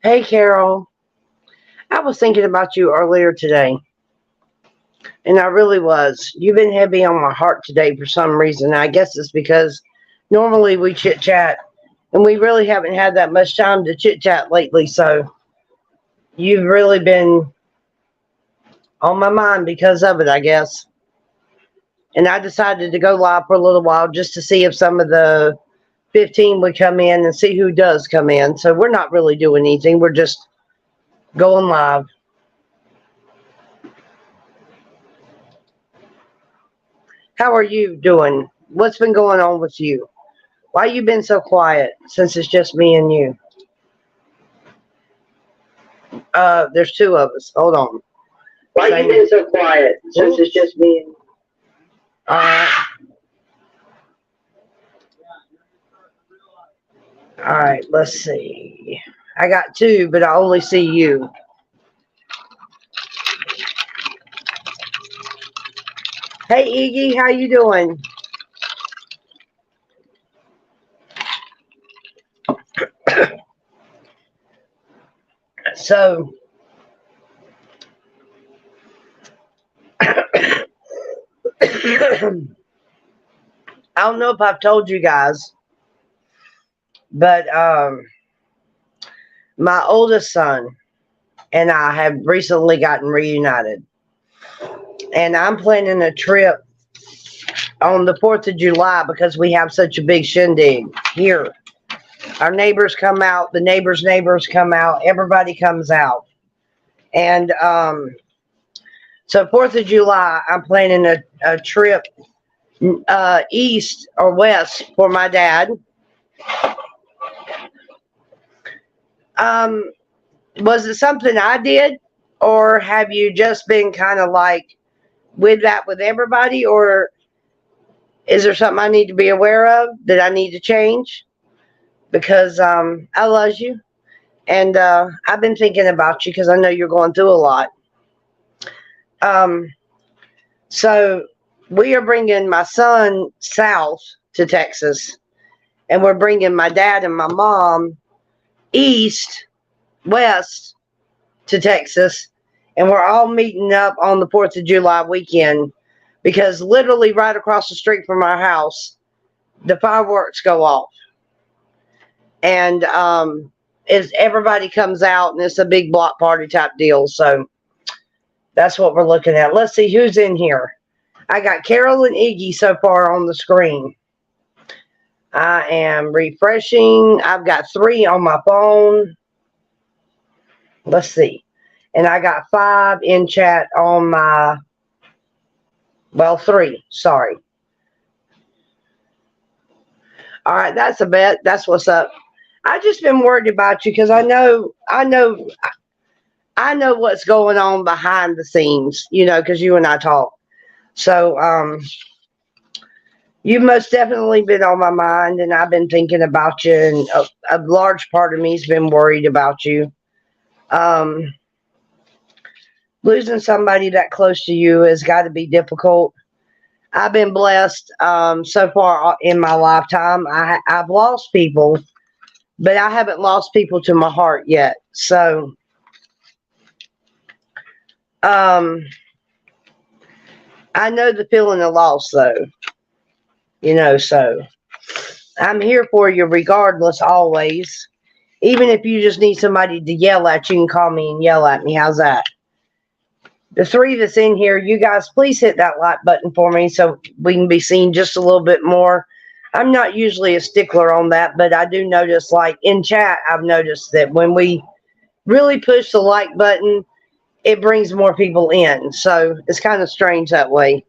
Hey, Carol. I was thinking about you earlier today, and I really was. You've been heavy on my heart today for some reason. I guess it's because normally we chit chat, and we really haven't had that much time to chit chat lately. So you've really been on my mind because of it, I guess. And I decided to go live for a little while just to see if some of the 15 would come in and see who does come in. So we're not really doing anything, we're just going live. How are you doing? What's been going on with you? Why you been so quiet since it's just me and you? There's two of us. Hold on. Why you been so quiet since it's just me and you? Alright. Alright, let's see. I got two, but I only see you. Hey Iggy, how you doing? So I don't know if I've told you guys, but my oldest son and I have recently gotten reunited. And I'm planning a trip on the 4th of July because we have such a big shindig here. Our neighbors come out, the neighbors come out, everybody comes out. And so 4th of July, I'm planning a trip east or west for my dad. Was it something I did, or have you just been kind of like with that with everybody, or is there something I need to be aware of that I need to change? Because I love you, and I've been thinking about you because I know you're going through a lot. Um, so we are bringing my son south to Texas, and we're bringing my dad and my mom west to Texas, and we're all meeting up on the 4th of July weekend because literally right across the street from our house, the fireworks go off. And everybody comes out, and it's a big block party type deal. So that's what we're looking at. Let's see who's in here. I got Carol and Iggy so far on the screen. I am refreshing. I've got 3 on my phone. Let's see. And I got 5 in chat on my, well, 3. Sorry. All right, that's a bet. That's what's up. I just been worried about you because I know what's going on behind the scenes, because you and I talk. So, you've most definitely been on my mind, and I've been thinking about you, and a large part of me's been worried about you. Losing somebody that close to you has got to be difficult. I've been blessed so far in my lifetime. I've lost people, but I haven't lost people to my heart yet. So, I know the feeling of loss, though. So I'm here for you regardless, always. Even if you just need somebody to yell at, you can call me and yell at me. How's that? The 3 that's in here, you guys, please hit that like button for me so we can be seen just a little bit more. I'm not usually a stickler on that, but I do notice, like in chat, I've noticed that when we really push the like button, it brings more people in. So it's kind of strange that way.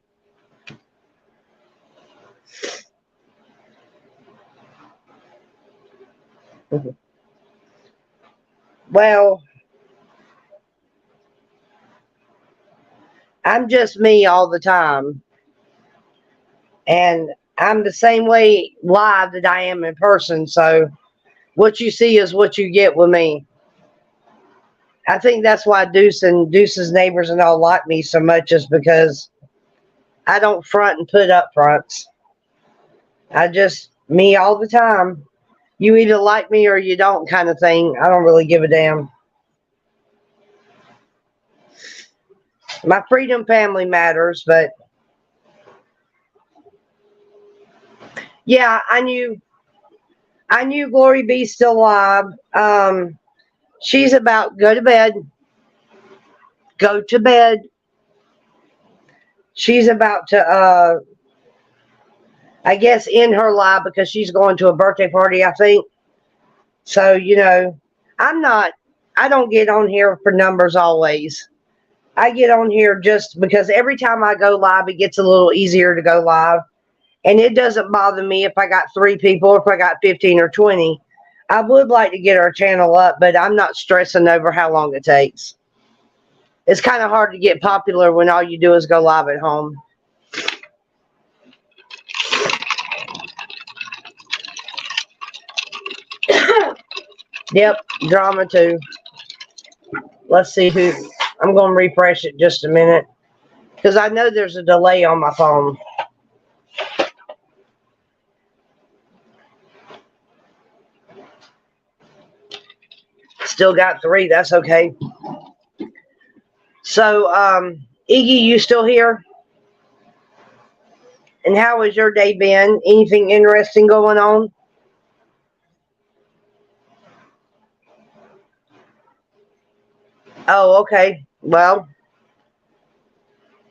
Well, I'm just me all the time. And I'm the same way live that I am in person. So what you see is what you get with me. I think that's why Deuce's neighbors and all like me so much, is because I don't front and put up fronts. I just me all the time. You either like me or you don't kind of thing. I don't really give a damn. My freedom family matters, but yeah, I knew Glory B's still alive. She's about go to bed. Go to bed. She's about to I guess end her live because she's going to a birthday party, I think. So, I don't get on here for numbers always. I get on here just because every time I go live, it gets a little easier to go live. And it doesn't bother me if I got 3 people or if I got 15 or 20. I would like to get our channel up, but I'm not stressing over how long it takes. It's kind of hard to get popular when all you do is go live at home. Yep, drama too. Let's see who. I'm going to refresh it just a minute because I know there's a delay on my phone. Still got 3. That's okay. So, Iggy, you still here? And how has your day been? Anything interesting going on? Oh, okay. Well,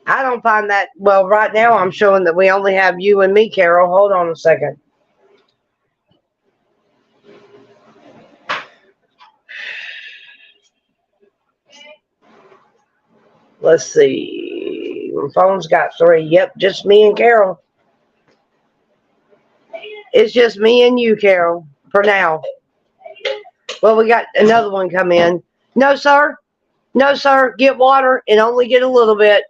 I don't find that. Well, right now I'm showing that we only have you and me, Carol. Hold on a second. Let's see. My phone's got 3. Yep, just me and Carol. It's just me and you, Carol, for now. Well, we got another one come in. No, sir. No, sir. Get water and only get a little bit.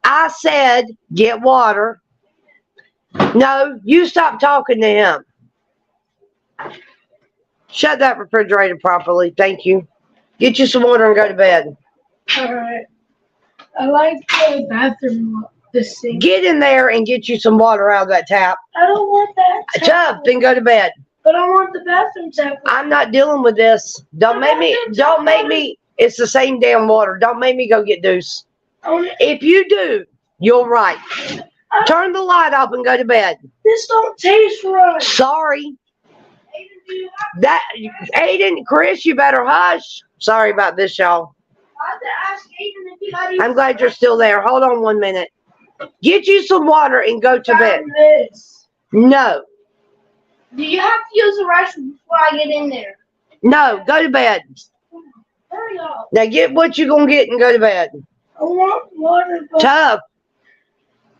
I said get water. No, you stop talking to him. Shut that refrigerator properly. Thank you. Get you some water and go to bed. All right. I like the bathroom, the sink. Get in there and get you some water out of that tap. I don't want that tap. Then go to bed. But I want the bathroom tap. I'm not dealing with this. Don't make me. It's the same damn water. Don't make me go get Deuce. If you do, you're right. Turn the light off and go to bed. This don't taste right. Sorry. That Aiden, Chris, you better hush. Sorry about this, y'all. I'm glad you're still there. Hold on 1 minute. Get you some water and go to bed. No. Do you have to use the restroom before I get in there? No, go to bed. Hurry up. Now get what you're going to get and go to bed. I want water, but Tough.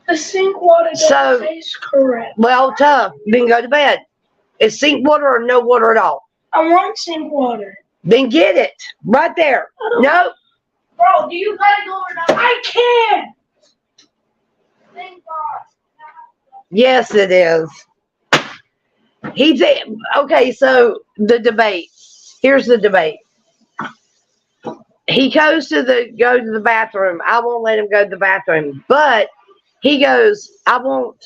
the sink water doesn't taste correct. Well, tough. Then go to bed. Is sink water or no water at all? I want sink water. Then get it. Right there. No. Bro, do you gotta go or not? I can't. Thank God. Yes, it is. Okay, so the debate. Here's the debate. He goes to the bathroom. I won't let him go to the bathroom. But he goes, I want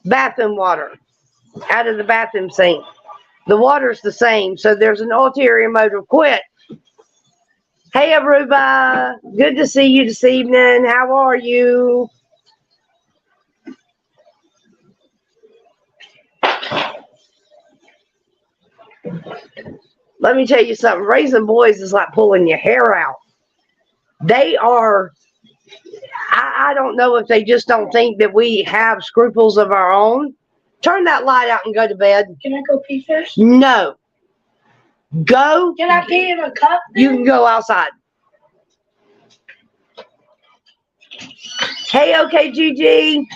bathroom water out of the bathroom sink. The water's the same, so there's an ulterior motive. Quit. Hey, Aruba. Good to see you this evening. How are you? Let me tell you something. Raising boys is like pulling your hair out. They are, I don't know if they just don't think that we have scruples of our own. Turn that light out and go to bed. Can I go pee first? No. Go. Can I pee in a cup? You can go outside. Hey, okay, Gigi.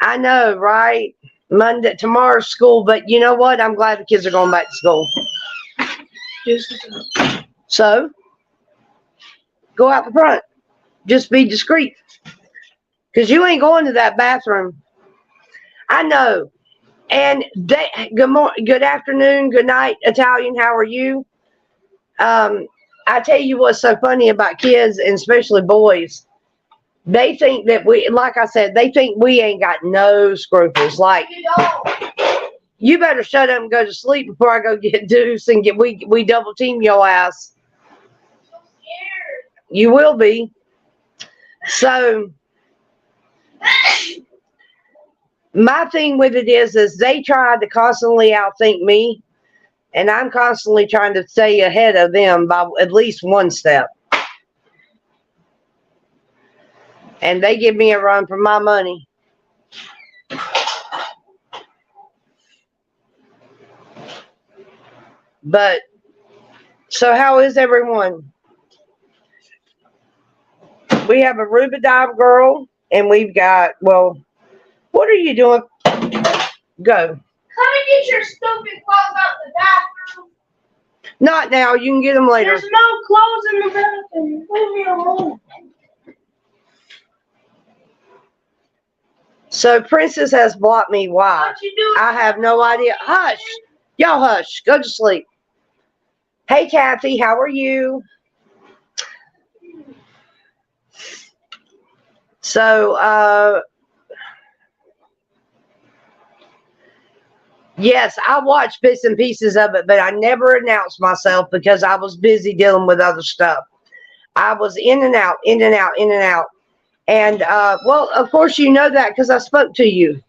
I know, right? Tomorrow's school, but you know what? I'm glad the kids are going back to school. So, go out the front. Just be discreet. Because you ain't going to that bathroom. I know. And good afternoon, good night, Italian. How are you? I tell you what's so funny about kids, and especially boys. They think that we, like I said, they think we ain't got no scruples. Like, You don't. you better shut up and go to sleep before I go get Deuce and we double team your ass. I'm so scared. You will be. So my thing with it is they try to constantly outthink me, and I'm constantly trying to stay ahead of them by at least one step. And they give me a run for my money. But, so how is everyone? We have a Ruba Dive girl, and we've got, well, what are you doing? Go. Come and get your stupid clothes out the bathroom. Not now. You can get them later. There's no clothes in the bathroom. Leave me alone. So Princess has blocked me. Why? What you doing? I have no idea. Hush. Y'all hush. Go to sleep. Hey, Kathy. How are you? So, yes, I watched bits and pieces of it, but I never announced myself because I was busy dealing with other stuff. I was in and out, in and out, in and out. And, well, of course you know that because I spoke to you.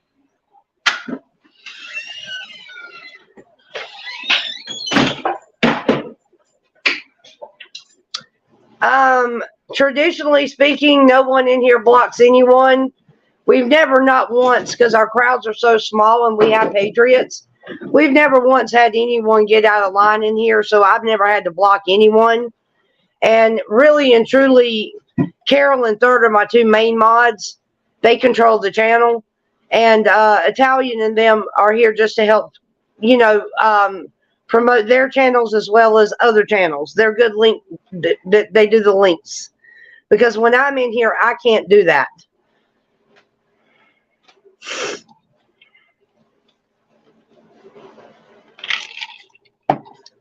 Traditionally speaking, no one in here blocks anyone. We've never, not once, because our crowds are so small and we have patriots, we've never once had anyone get out of line in here, so I've never had to block anyone. And really and truly, Carol and Third are my two main mods. They control the channel. And Italian and them are here just to help, you know, promote their channels as well as other channels. They're good link. They do the links. Because when I'm in here, I can't do that.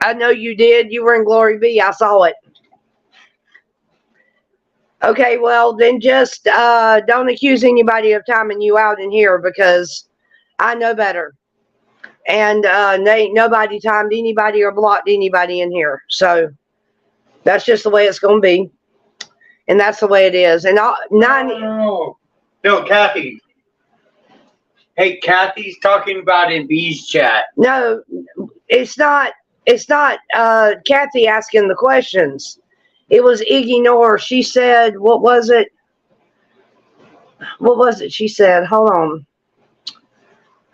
I know you did. You were in Glory B. I saw it. Okay, well, then just don't accuse anybody of timing you out in here because I know better. And ain't nobody timed anybody or blocked anybody in here. So that's just the way it's going to be. And that's the way it is. And No, Kathy. Hey, Kathy's talking about in B's chat. No, it's not. It's not Kathy asking the questions. It was Iggy Nor. She said, what was it? What was it she said? Hold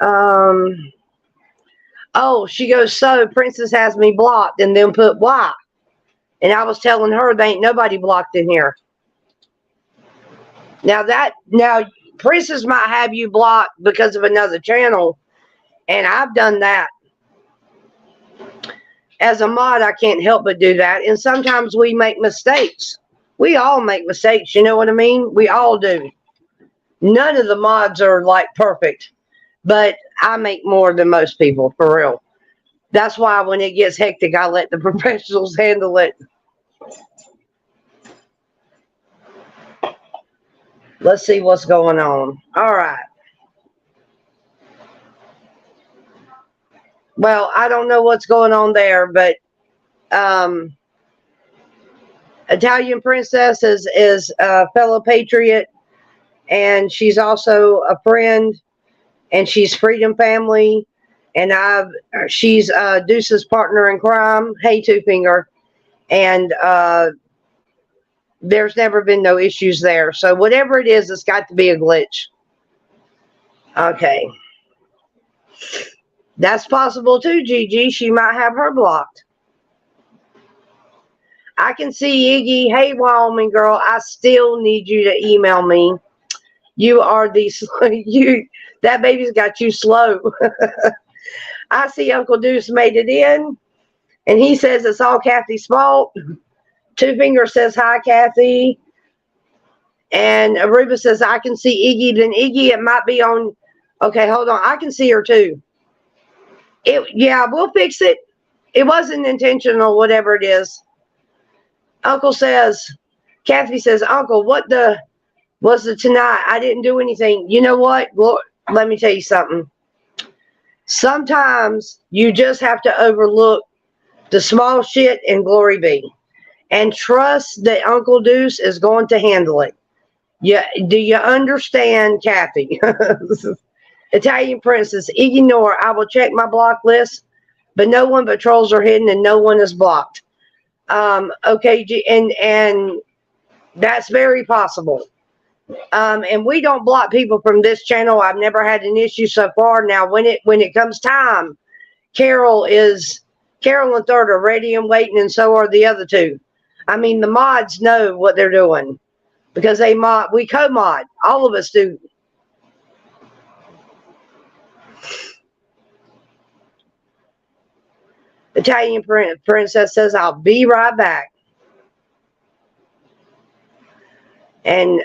on. Oh, she goes, so Princess has me blocked, and then put why. And I was telling her there ain't nobody blocked in here. Now Princess might have you blocked because of another channel, and I've done that. As a mod, I can't help but do that. And sometimes we make mistakes. We all make mistakes, you know what I mean? We all do. None of the mods are like perfect, but I make more than most people, for real. That's why when it gets hectic, I let the professionals handle it. Let's see what's going on. All right. Well, I don't know what's going on there, but Italian Princess is a fellow patriot, and she's also a friend, and she's Freedom Family, and she's Dueces' partner in crime. Hey, Two Finger, and there's never been no issues there. So whatever it is, it's got to be a glitch. Okay. That's possible too, Gigi. She might have her blocked. I can see Iggy. Hey, Wyoming girl, I still need you to email me. You are that baby's got you slow. I see Uncle Deuce made it in, and he says it's all Kathy's fault. Two Finger says hi, Kathy. And Aruba says I can see Iggy. Then Iggy, it might be on. Okay, hold on. I can see her too. Yeah, we'll fix it. It wasn't intentional, whatever it is. Uncle says, Kathy says, Uncle, what the was it tonight? I didn't do anything. You know what? Lord, let me tell you something. Sometimes you just have to overlook the small shit and glory be. And trust that Uncle Deuce is going to handle it. Yeah, do you understand, Kathy? Italian Princess, ignore. I will check my block list, but no one but trolls are hidden and no one is blocked. Okay, and that's very possible. And we don't block people from this channel. I've never had an issue so far. Now, when it comes time, Carol and Third are ready and waiting, and so are the other two. I mean, the mods know what they're doing because we co-mod. All of us do. Italian Princess says, I'll be right back. And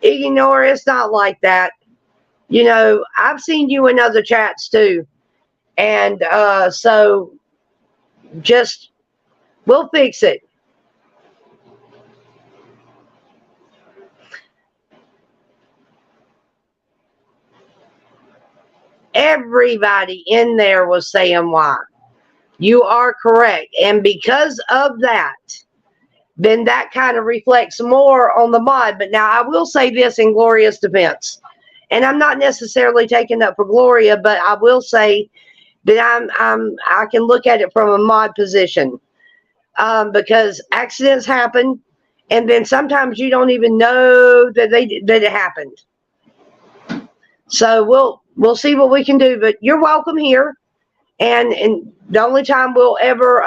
ignore, it's not like that. You know, I've seen you in other chats too. And so just, we'll fix it. Everybody in there was saying why. You are correct. And because of that, then that kind of reflects more on the mod. But now I will say this in Gloria's defense. And I'm not necessarily taking up for Gloria, but I will say that I can look at it from a mod position. Because accidents happen, and then sometimes you don't even know that it happened. So we'll see what we can do. But you're welcome here. And the only time we'll ever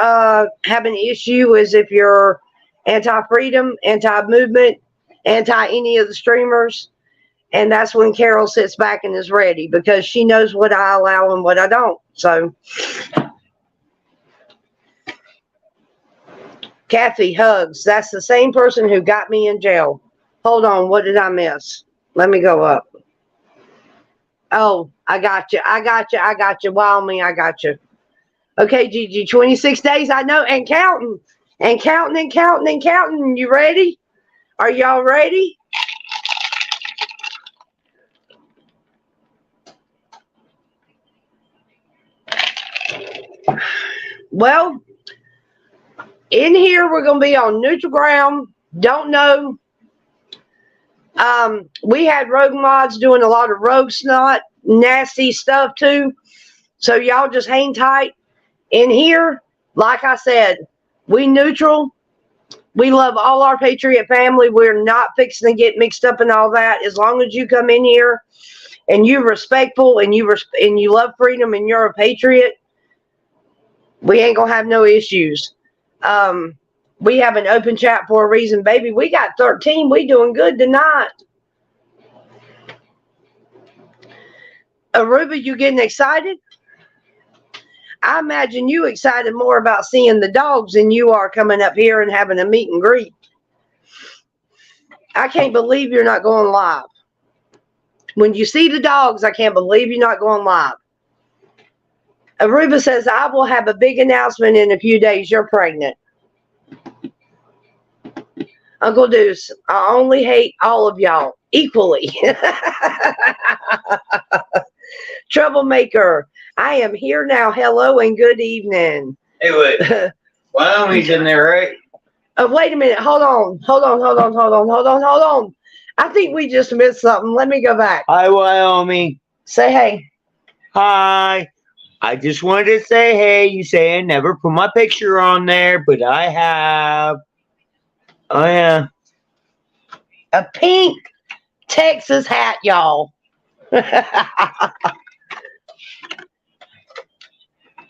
have an issue is if you're anti-freedom, anti-movement, anti-any of the streamers. And that's when Carol sits back and is ready because she knows what I allow and what I don't. So, Kathy, hugs. That's the same person who got me in jail. Hold on. What did I miss? Let me go up. Oh, I got you. I got you. I got you. Wyoming, I got you. Okay, Gigi, 26 days, I know, and counting. And counting and counting and counting. You ready? Are y'all ready? Well, in here, we're going to be on neutral ground. Don't know. We had rogue mods doing a lot of rogue snot, nasty stuff too. So y'all just hang tight. In here, like I said, we neutral. We love all our Patriot family. We're not fixing to get mixed up in all that. As long as you come in here and you're respectful and you love freedom and you're a patriot, we ain't gonna have no issues. We have an open chat for a reason, baby. We got 13. We doing good tonight. Aruba, you getting excited? I imagine you excited more about seeing the dogs than you are coming up here and having a meet and greet. I can't believe you're not going live. When you see the dogs, I can't believe you're not going live. Aruba says, I will have a big announcement in a few days. You're pregnant. Uncle Deuce, I only hate all of y'all equally. Troublemaker, I am here now. Hello and good evening. Hey, wait. Wyoming's in there, right? Wait a minute. Hold on. I think we just missed something. Let me go back. Hi, Wyoming. Say hey. Hi. I just wanted to say hey. You say I never put my picture on there, but I have. Oh, yeah. A pink Texas hat, y'all.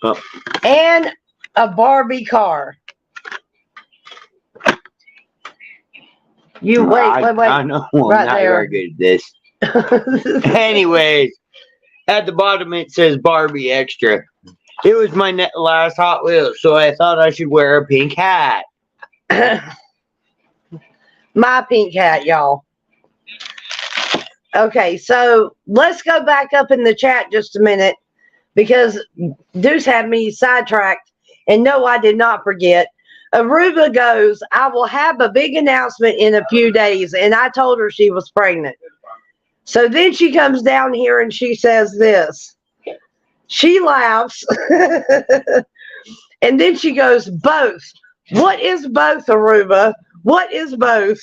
Oh. And a Barbie car. You wait. I know I'm right not there. very good at this. Anyways, at the bottom it says Barbie Extra. It was my last Hot Wheels, so I thought I should wear a pink hat. My pink hat, y'all. Okay, so let's go back up in the chat just a minute because Deuce had me sidetracked And no, I did not forget. Aruba goes, I will have a big announcement in a few days. And I told her she was pregnant. So then she comes down here and she says this. She laughs. And then she goes, both. What is both, Aruba? What is both?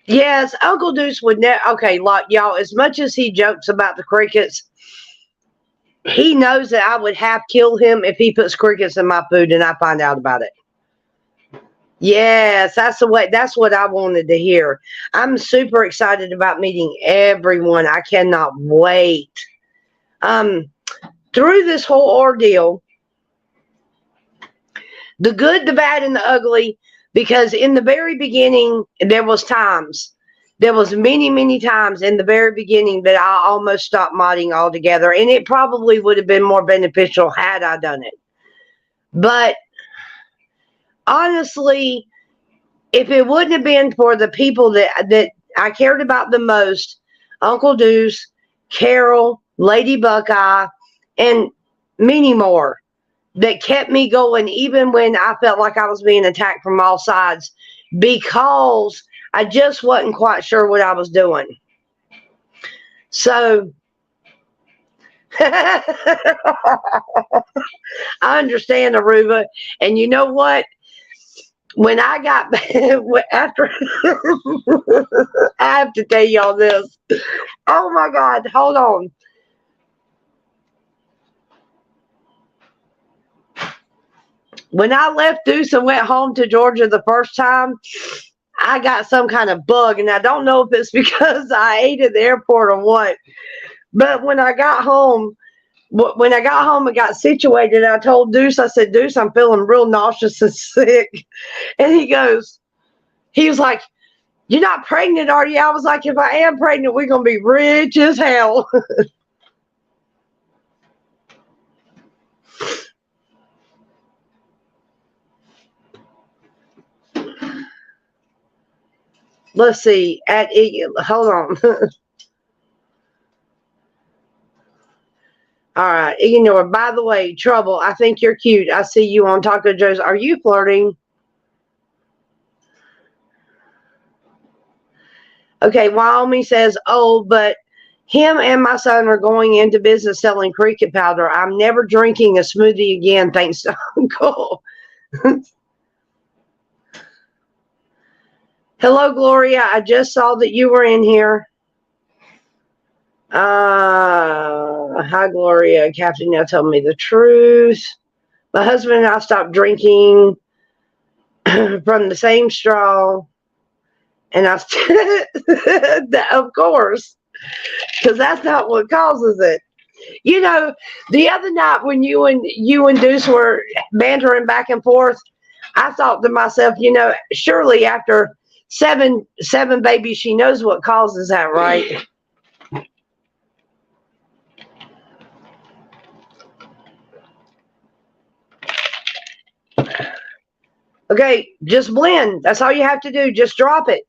Yes, Uncle Deuce would never. Okay, like y'all, as much as he jokes about the crickets, he knows that I would half kill him if he puts crickets in my food and I find out about it. Yes, that's the way. That's what I wanted to hear. I'm super excited about meeting everyone. I cannot wait. Through this whole ordeal, the good, the bad, and the ugly, because in the very beginning, there was many times in the very beginning that I almost stopped modding altogether, and it probably would have been more beneficial had I done it. But honestly, if it wouldn't have been for the people that I cared about the most, Uncle Deuce, Carol, Lady Buckeye, and many more, that kept me going even when I felt like I was being attacked from all sides, because I just wasn't quite sure what I was doing. So I understand, Aruba. And you know what? When I got after I have to tell y'all this. Oh my God, hold on. When I left Deuce and went home to Georgia the first time, I got some kind of bug, and I don't know if it's because I ate at the airport or what. But when I got home and got situated, I told Deuce, I said, Deuce, I'm feeling real nauseous and sick. And he was like, you're not pregnant, are you? I was like, if I am pregnant, we're going to be rich as hell. Let's see. Hold on. All right. Ignore. By the way, Trouble, I think you're cute. I see you on Taco Joe's. Are you flirting? Okay. Wyoming says, oh, but him and my son are going into business selling cricket powder. I'm never drinking a smoothie again, thanks to Uncle. Hello, Gloria. I just saw that you were in here. Hi, Gloria. Captain now told me the truth. My husband and I stopped drinking from the same straw. And I, of course, because that's not what causes it. You know, the other night when you and Deuce were bantering back and forth, I thought to myself, surely after seven babies, she knows what causes that, right? Okay, just blend. That's all you have to do. Just drop it.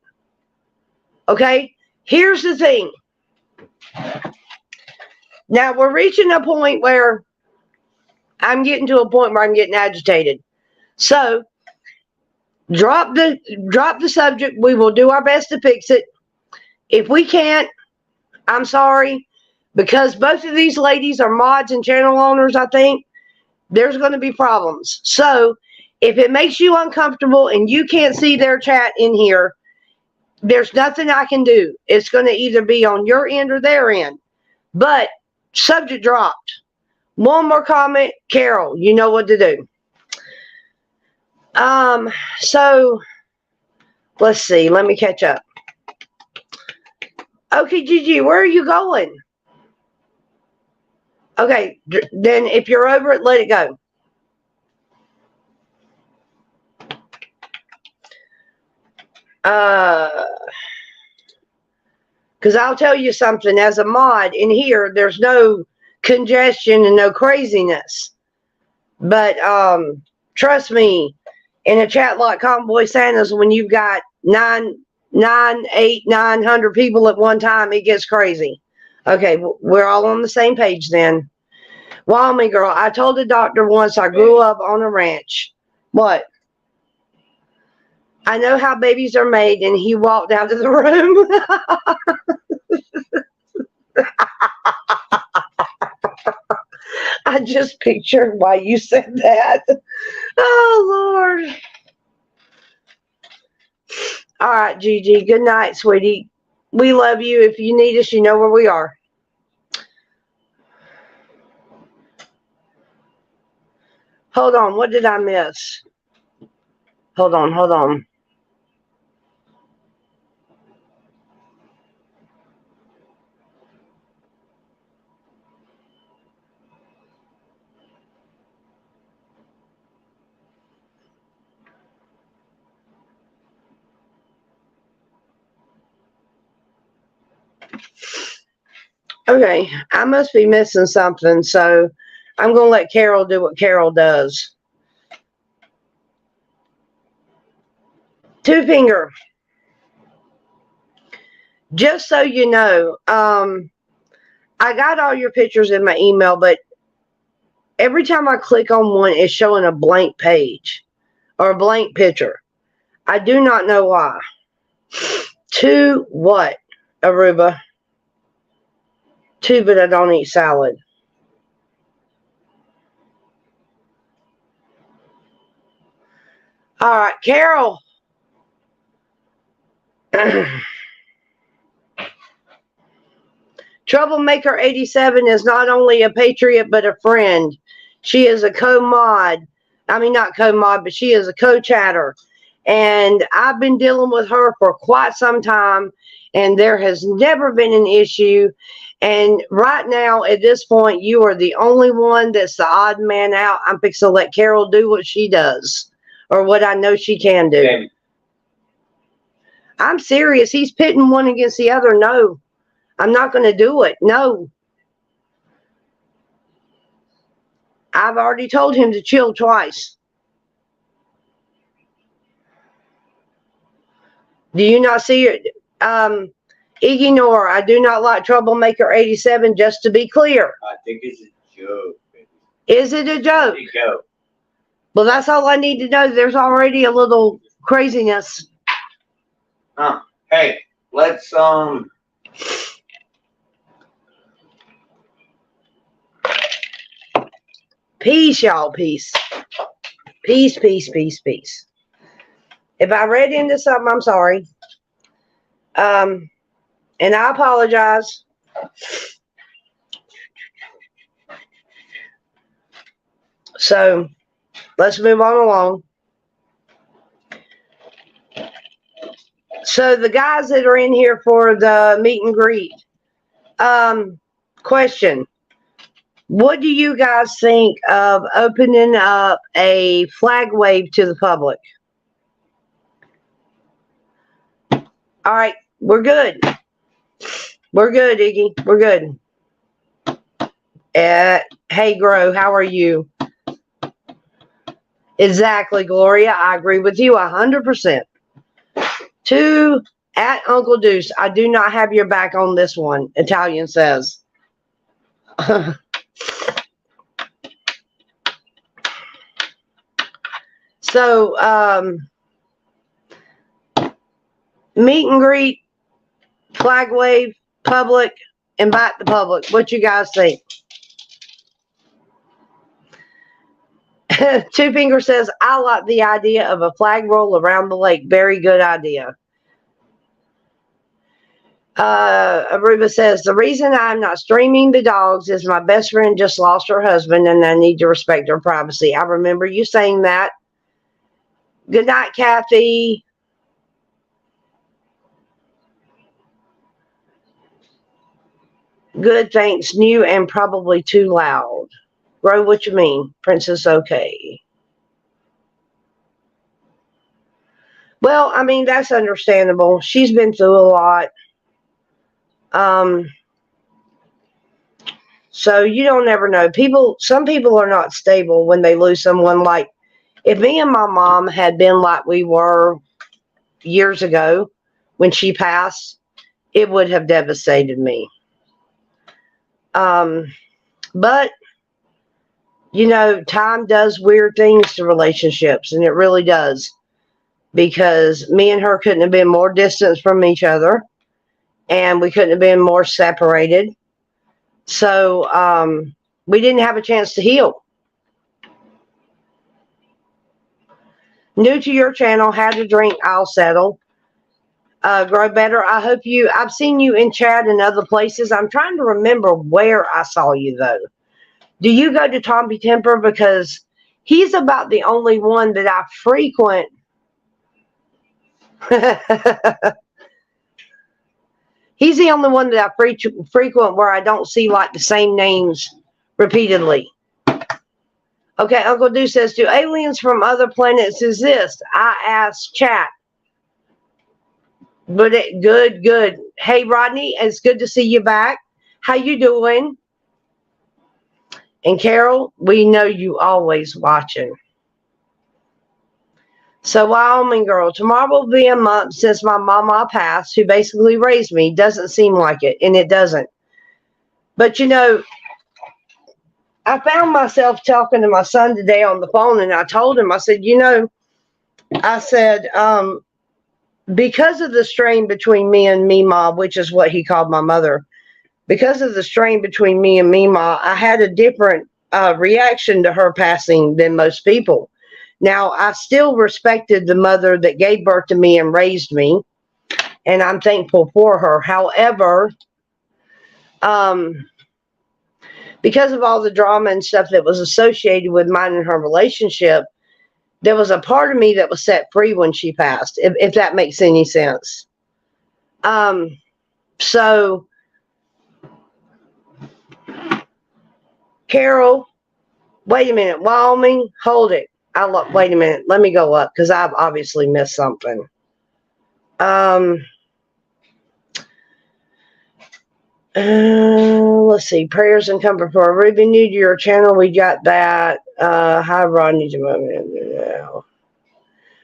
Okay, here's the thing. Now we're reaching a point where I'm getting to a point where I'm getting agitated. So drop the subject. We will do our best to fix it. If we can't, I'm sorry, because both of these ladies are mods and channel owners. I think there's going to be problems. So if it makes you uncomfortable and you can't see their chat in here, there's nothing I can do. It's going to either be on your end or their end. But subject dropped. One more comment, Carol. You know what to do. So let's see. Let me catch up. Okay, Gigi, where are you going? Okay, then if you're over it, let it go. Because I'll tell you something. As a mod in here, there's no congestion and no craziness. But trust me, in a chat like Convoy Santa's, when you've got 900 people at one time, it gets crazy. Okay, we're all on the same page then. Wyoming girl, I told the doctor once I grew up on a ranch. What? I know how babies are made, and he walked out of the room. I just pictured why you said that. Oh, Lord. All right, Gigi. Good night, sweetie. We love you. If you need us, you know where we are. Hold on. What did I miss? Hold on. Okay, I must be missing something, so I'm going to let Carol do what Carol does. Two Finger, just so you know, I got all your pictures in my email, but every time I click on one, it's showing a blank page or a blank picture. I do not know why. Two what, Aruba? Two, but I don't eat salad. All right, Carol. Troublemaker 87 is not only a patriot but a friend. She is a co-mod. I mean, not co-mod, but she is a co-chatter. And I've been dealing with her for quite some time, and there has never been an issue. And right now, at this point, you are the only one that's the odd man out. I'm fixing to let Carol do what she does, or what I know she can do. Damn. I'm serious. He's pitting one against the other. No, I'm not going to do it. No. I've already told him to chill twice. Do you not see it? Iggy Nor, I do not like Troublemaker 87, just to be clear. I think it's a joke. Is it a joke? There you go. Well, that's all I need to know. There's already a little craziness. Hey, let's Peace, y'all. Peace. Peace, peace, peace, peace. If I read into something, I'm sorry. And I apologize. So let's move on along. So the guys that are in here for the meet and greet, question. What do you guys think of opening up a flag wave to the public? All right, we're good. We're good, Iggy. We're good. Hey, Grow, how are you? Exactly, Gloria. I agree with you 100%. Two, at Uncle Deuce, I do not have your back on this one, Italian says. So, meet and greet, flag wave, public, invite the public. What you guys think? Two Finger says, I like the idea of a flag roll around the lake. Very good idea. Aruba says, the reason I'm not streaming the dogs is my best friend just lost her husband and I need to respect her privacy. I remember you saying that. Good night, Kathy. Good, thanks. New and probably too loud. Bro, what you mean? Princess, okay. Well, I mean, that's understandable. She's been through a lot. So you don't ever know. Some people are not stable when they lose someone. Like if me and my mom had been like we were years ago when she passed, it would have devastated me. But time does weird things to relationships, and it really does. Because me and her couldn't have been more distant from each other, and we couldn't have been more separated. So we didn't have a chance to heal. New to your channel, how to drink, I'll settle. Grow better. I've seen you in chat and other places. I'm trying to remember where I saw you though. Do you go to Tommy Temper? Because he's about the only one that I frequent. He's the only one that I frequent where I don't see like the same names repeatedly. Okay, Uncle Du says, do aliens from other planets exist? I asked chat. But good. Hey, Rodney, it's good to see you back. How you doing? And Carol, we know you always watching. So, Wyoming girl, tomorrow will be a month since my mama passed, who basically raised me. Doesn't seem like it, and it doesn't. But I found myself talking to my son today on the phone, and I told him, I said, because of the strain between me and Mima, which is what he called my mother, because of the strain between me and Mima, I had a different reaction to her passing than most people. Now, I still respected the mother that gave birth to me and raised me, and I'm thankful for her. However, because of all the drama and stuff that was associated with mine and her relationship, there was a part of me that was set free when she passed, if that makes any sense. So, Carol, wait a minute. Wyoming, hold it. Wait a minute. Let me go up because I've obviously missed something. Let's see. Prayers and comfort for Ruby. New to your channel. We got that. Hi, Rodney.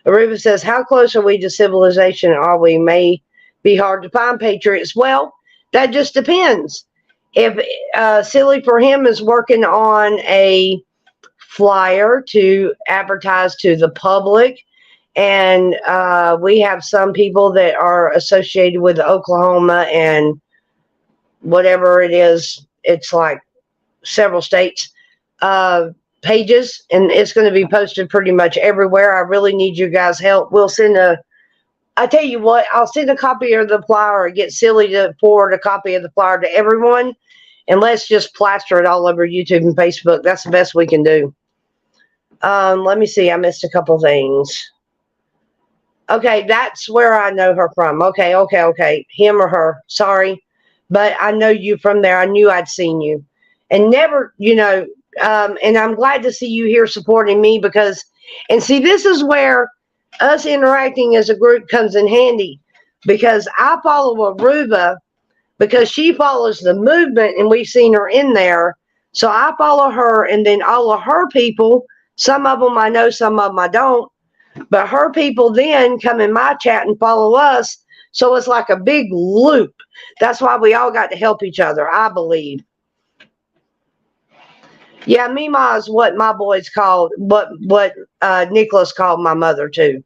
Aruba says, how close are we to civilization? Are we? May be hard to find patriots. Well, that just depends. If Silly for Him is working on a flyer to advertise to the public, and we have some people that are associated with Oklahoma and whatever it is, it's like several states pages, and it's going to be posted pretty much everywhere. I really need you guys' help. I tell you what, I'll send a copy of the flyer or get Silly to forward a copy of the flyer to everyone, and let's just plaster it all over YouTube and Facebook. That's the best we can do. Let me see. I missed a couple things. Okay, that's where I know her from. Okay. Him or her. Sorry. But I know you from there. I knew I'd seen you. And never, and I'm glad to see you here supporting me because, and see, this is where us interacting as a group comes in handy, because I follow Aruba because she follows the movement and we've seen her in there. So I follow her, and then all of her people, some of them I know, some of them I don't, but her people then come in my chat and follow us. So it's like a big loop. That's why we all got to help each other, I believe. Yeah, Mima is what my boys called, what Nicholas called my mother too.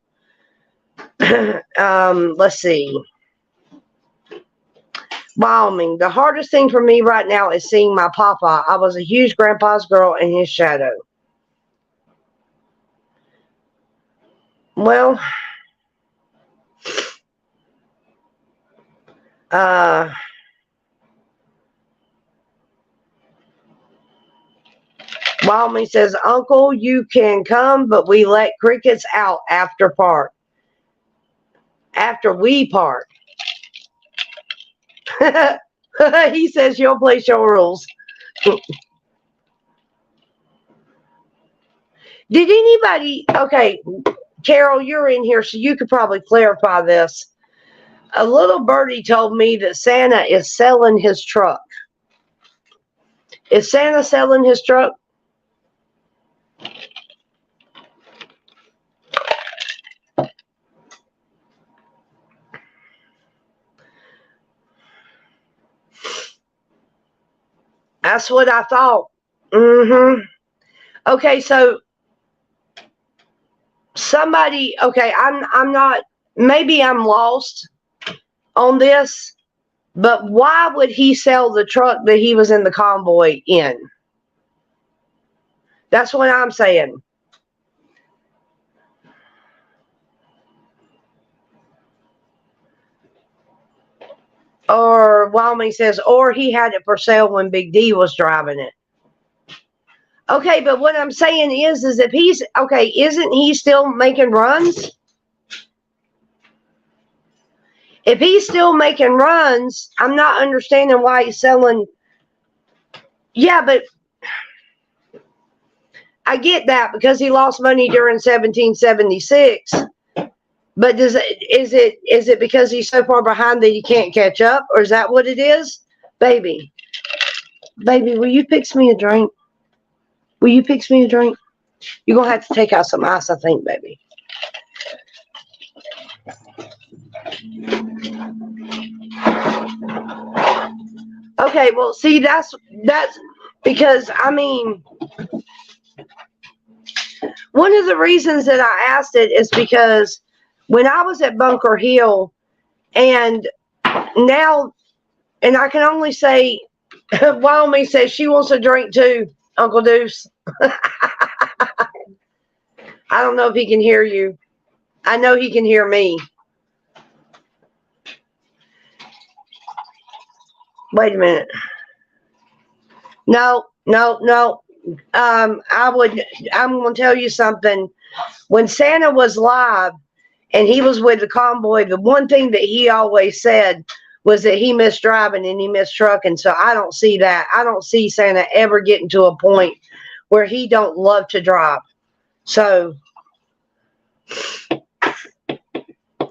Let's see. Wyoming. The hardest thing for me right now is seeing my papa. I was a huge grandpa's girl in his shadow. Well, Wyoming says, Uncle, you can come, but we let crickets out after we part. He says you'll place your rules. Did anybody, okay, Carol, you're in here, so you could probably clarify this. A little birdie told me that Santa is selling his truck. Is Santa selling his truck? That's what I thought. Okay, so somebody, okay, I'm not, maybe I'm lost on this, but why would he sell the truck that he was in the convoy in? That's what I'm saying. Or Wyoming says, or he had it for sale when Big D was driving it. Okay, but what I'm saying is if he's, okay, isn't he still making runs? If he's still making runs, I'm not understanding why he's selling. Yeah, but I get that because he lost money during 1776. But is it because he's so far behind that he can't catch up, or is that what it is? Baby, will you fix me a drink? Will you fix me a drink? You're gonna have to take out some ice, I think, baby. Okay, well, see, that's because, I mean, one of the reasons that I asked it is because when I was at Bunker Hill, and now, and I can only say, Wyoming says she wants a drink too, Uncle Deuce. I don't know if he can hear you. I know he can hear me. Wait a minute. No. I'm going to tell you something. When Santa was live and he was with the convoy, the one thing that he always said was that he missed driving and he missed trucking. So I don't see that. I don't see Santa ever getting to a point where he don't love to drive. So,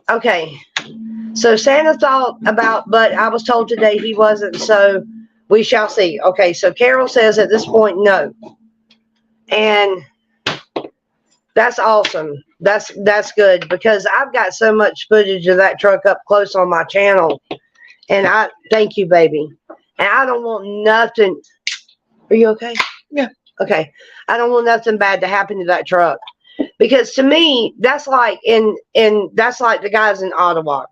okay. So Santa thought about, but I was told today he wasn't. So we shall see. Okay. So Carol says at this point, no. And that's awesome. That's good because I've got so much footage of that truck up close on my channel. And I thank you, baby. And I don't want nothing. Are you okay? Yeah. Okay. I don't want nothing bad to happen to that truck. Because to me, that's like that's like the guys in Ottawa.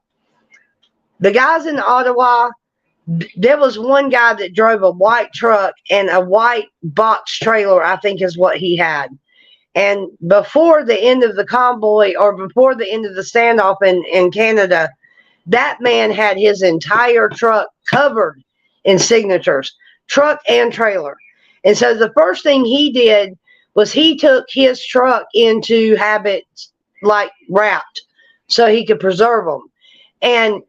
The guys in Ottawa, there was one guy that drove a white truck and a white box trailer, I think is what he had. And before the end of the convoy or before the end of the standoff in Canada, that man had his entire truck covered in signatures, truck and trailer. And so the first thing he did was he took his truck into habits like wrapped so he could preserve them. And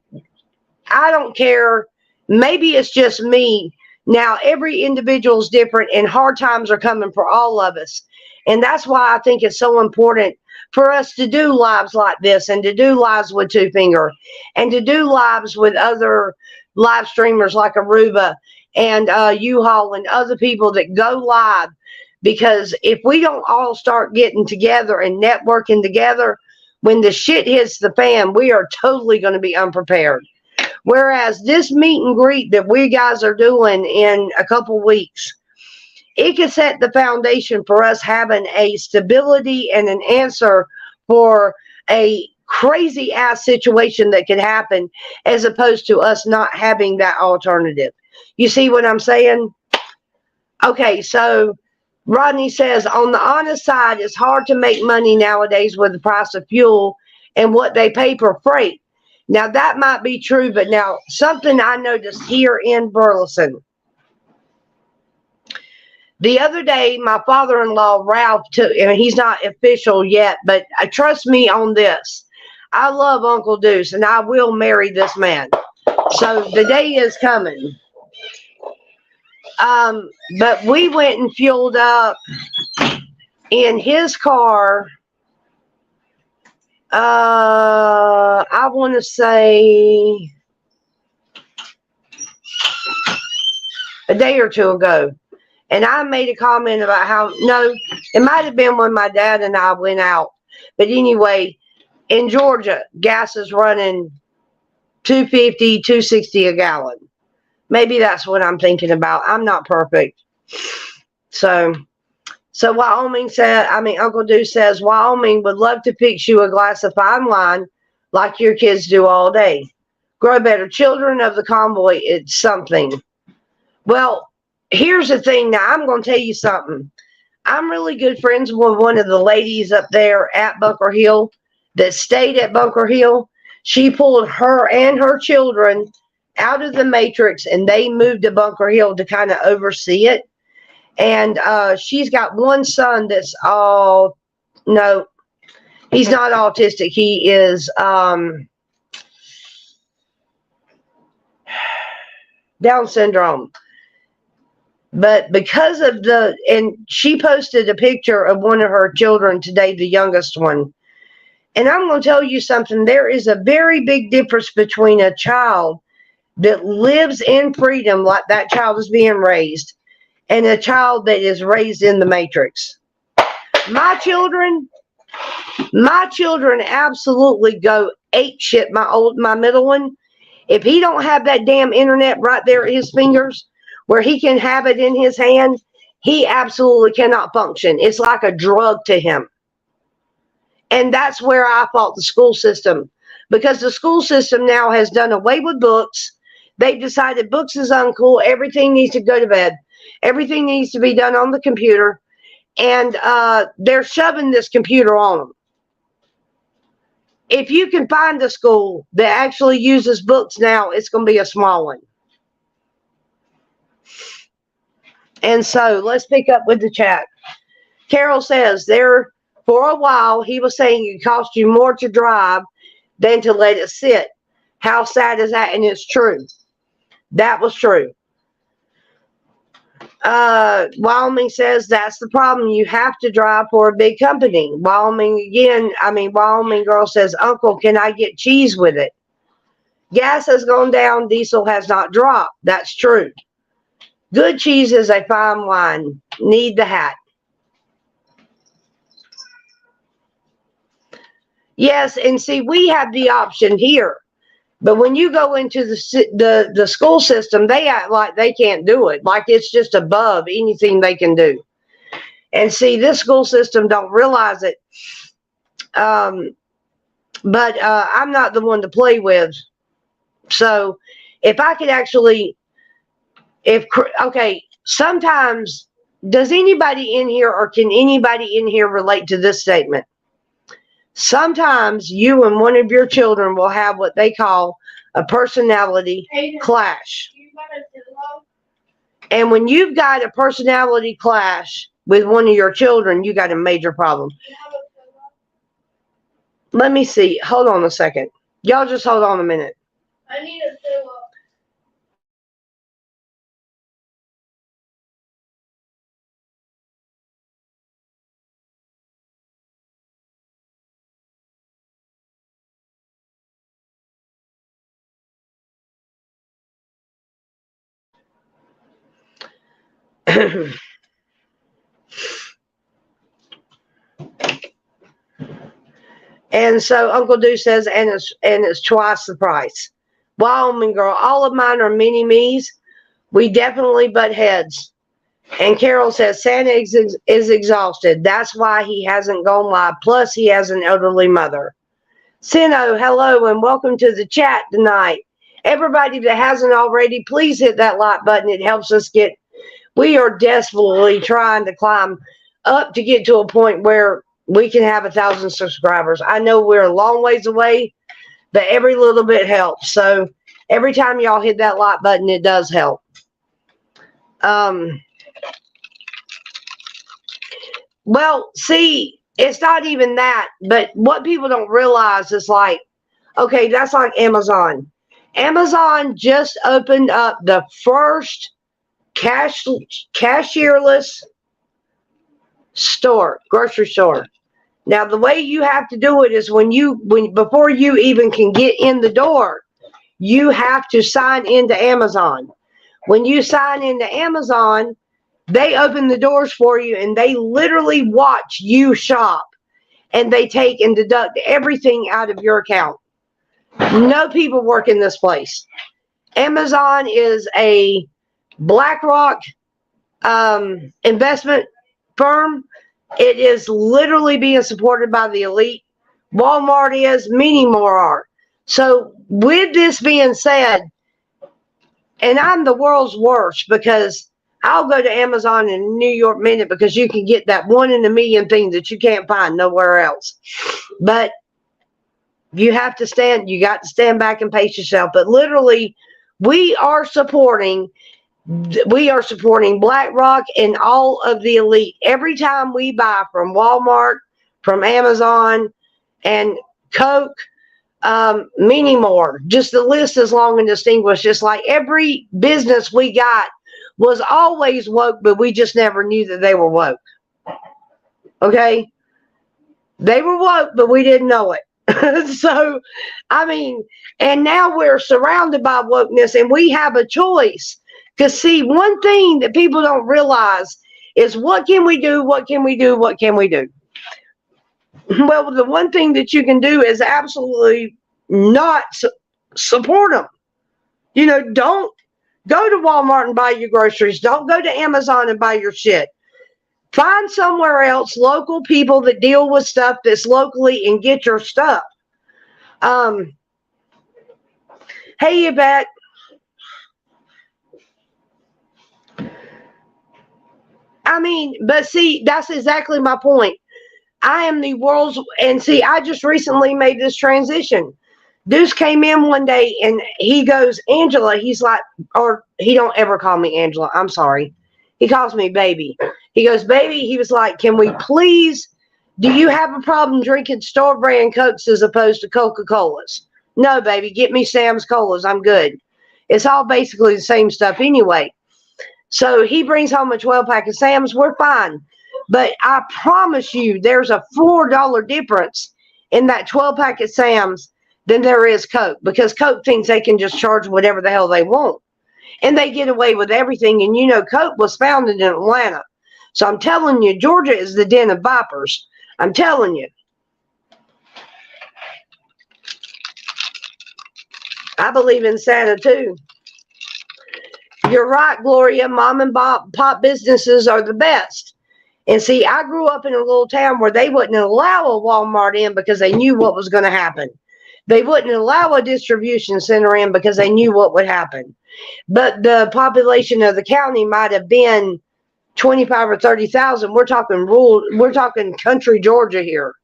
I don't care. Maybe it's just me. Now, every individual is different and hard times are coming for all of us. And that's why I think it's so important for us to do lives like this and to do lives with Two Finger and to do lives with other live streamers like Aruba and U-Haul and other people that go live. Because if we don't all start getting together and networking together, when the shit hits the fan, we are totally going to be unprepared. Whereas this meet and greet that we guys are doing in a couple weeks, it could set the foundation for us having a stability and an answer for a crazy ass situation that could happen as opposed to us not having that alternative. You see what I'm saying? Okay, so Rodney says, on the honest side, it's hard to make money nowadays with the price of fuel and what they pay per freight. Now, that might be true, but now something I noticed here in Burleson. The other day, my father-in-law, Ralph, and he's not official yet, but trust me on this. I love Uncle Deuce, and I will marry this man. So the day is coming. But we went and fueled up in his car. I want to say a day or two ago. And I made a comment about how, no, it might have been when my dad and I went out. But anyway, in Georgia, gas is running $2.50, $2.60 a gallon. Maybe that's what I'm thinking about. I'm not perfect. So Uncle Deuce says, Wyoming would love to fix you a glass of fine wine like your kids do all day. Grow better. Children of the convoy, it's something. Well, here's the thing. Now, I'm going to tell you something. I'm really good friends with one of the ladies up there at Bunker Hill that stayed at Bunker Hill. She pulled her and her children out of the Matrix, and they moved to Bunker Hill to kind of oversee it. And she's got one son that's no, he's not autistic. He is Down syndrome. But because of and she posted a picture of one of her children today, the youngest one. And I'm going to tell you something. There is a very big difference between a child that lives in freedom, like that child is being raised, and a child that is raised in the Matrix. My children absolutely go ape shit. My middle one, if he don't have that damn internet right there at his fingers, where he can have it in his hand, he absolutely cannot function. It's like a drug to him. And that's where I fault the school system, because the school system now has done away with books. They've decided books is uncool. Everything needs to go to bed. Everything needs to be done on the computer. And they're shoving this computer on them. If you can find a school that actually uses books now, it's going to be a small one. And so let's pick up with the chat. Carol says, for a while, he was saying it cost you more to drive than to let it sit. How sad is that? And it's true. That was true. Wyoming says that's the problem. You have to drive for a big company. Wyoming girl says, Uncle, can I get cheese with it? Gas has gone down. Diesel has not dropped. That's true. Good cheese is a fine wine. Need the hat. Yes, and see, we have the option here. But when you go into the school system, they act like they can't do it. Like it's just above anything they can do. And see, this school system don't realize it. But I'm not the one to play with. So if I could actually, sometimes, does anybody in here or can anybody in here relate to this statement? Sometimes you and one of your children will have what they call a personality clash. And when you've got a personality clash with one of your children, you got a major problem. Let me see. Hold on a second. Y'all just hold on a minute. I need a pillow. And so Uncle Deuce says, and it's twice the price. Wyoming girl, all of mine are mini me's. We definitely butt heads. And Carol says Santa is exhausted. That's why he hasn't gone live. Plus, he has an elderly mother. Sino, hello, and welcome to the chat tonight. Everybody that hasn't already, please hit that like button. It helps us get. We are desperately trying to climb up to get to a point where we can have 1,000 subscribers. I know we're a long ways away, but every little bit helps. So every time y'all hit that like button, it does help. Well, see, it's not even that, but what people don't realize is like, okay, that's like Amazon. Amazon just opened up the first cashierless grocery store. Now, the way you have to do it is before you even can get in the door, you have to sign into Amazon. When you sign into Amazon, They open the doors for you and they literally watch you shop and they take and deduct everything out of your account. No people work in this place. Amazon is a BlackRock investment firm. It is literally being supported by the elite. Walmart is, many more are. So with this being said, and I'm the world's worst because I'll go to Amazon in a New York minute because you can get that one in a million thing that you can't find nowhere else. But you got to stand back and pace yourself. But literally, we are supporting BlackRock and all of the elite. Every time we buy from Walmart, from Amazon, and Coke, many more. Just the list is long and distinguished. Just like every business we got was always woke, but we just never knew that they were woke. Okay? They were woke, but we didn't know it. So, I mean, and now we're surrounded by wokeness and we have a choice. Because, see, one thing that people don't realize is what can we do? What can we do? What can we do? Well, the one thing that you can do is absolutely not support them. You know, don't go to Walmart and buy your groceries. Don't go to Amazon and buy your shit. Find somewhere else, local people that deal with stuff that's locally and get your stuff. Hey, Yvette. I mean, but see, that's exactly my point. I am the world's, and see, I just recently made this transition. Deuce came in one day and he goes, Angela, he's like, or he don't ever call me Angela. I'm sorry. He calls me baby. He goes, baby, he was like, can we please, do you have a problem drinking store brand Cokes as opposed to Coca-Colas? No, baby, get me Sam's Colas. I'm good. It's all basically the same stuff anyway. So he brings home a 12-pack of Sam's. We're fine. But I promise you, there's a $4 difference in that 12-pack of Sam's than there is Coke. Because Coke thinks they can just charge whatever the hell they want. And they get away with everything. And you know, Coke was founded in Atlanta. So I'm telling you, Georgia is the den of vipers. I'm telling you. I believe in Santa too. You're right, Gloria. Mom and pop businesses are the best. And see, I grew up in a little town where they wouldn't allow a Walmart in because they knew what was going to happen. They wouldn't allow a distribution center in because they knew what would happen. But the population of the county might have been 25 or 30,000. We're talking country Georgia here.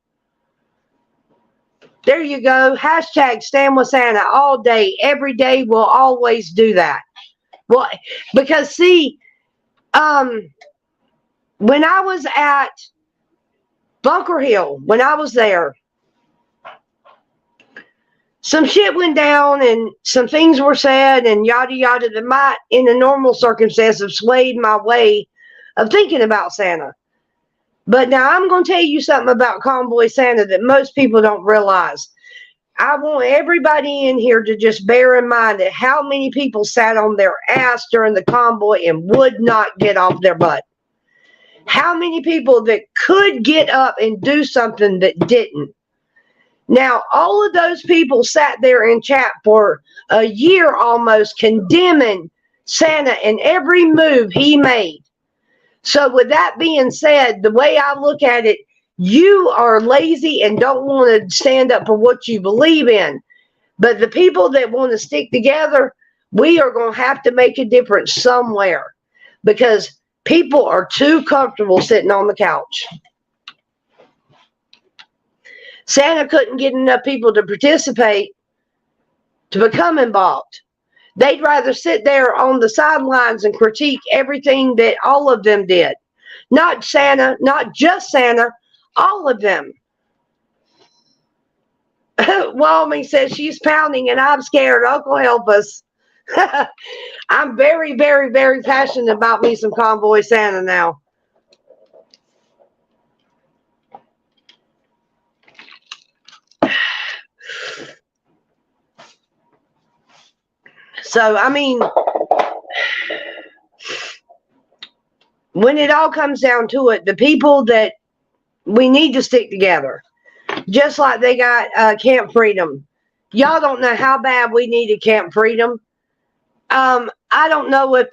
There you go. Hashtag stand with Santa all day, every day. We'll always do that. Well, because see, when I was at Bunker Hill, when I was there, some shit went down and some things were said and yada yada that might, in a normal circumstance, have swayed my way of thinking about Santa. But now I'm going to tell you something about Convoy Santa that most people don't realize. I want everybody in here to just bear in mind that how many people sat on their ass during the convoy and would not get off their butt. How many people that could get up and do something that didn't. Now, all of those people sat there in chat for a year almost condemning Santa and every move he made. So with that being said, the way I look at it, you are lazy and don't want to stand up for what you believe in. But the people that want to stick together, we are going to have to make a difference somewhere because people are too comfortable sitting on the couch. Santa couldn't get enough people to participate to become involved. They'd rather sit there on the sidelines and critique everything that all of them did. Not Santa, not just Santa, all of them. Walmy says she's pounding and I'm scared. Uncle, help us. I'm very, very, very passionate about me some Convoy Santa now. So, I mean, when it all comes down to it, the people that we need to stick together, just like they got Camp Freedom. Y'all don't know how bad we needed Camp Freedom. I don't know if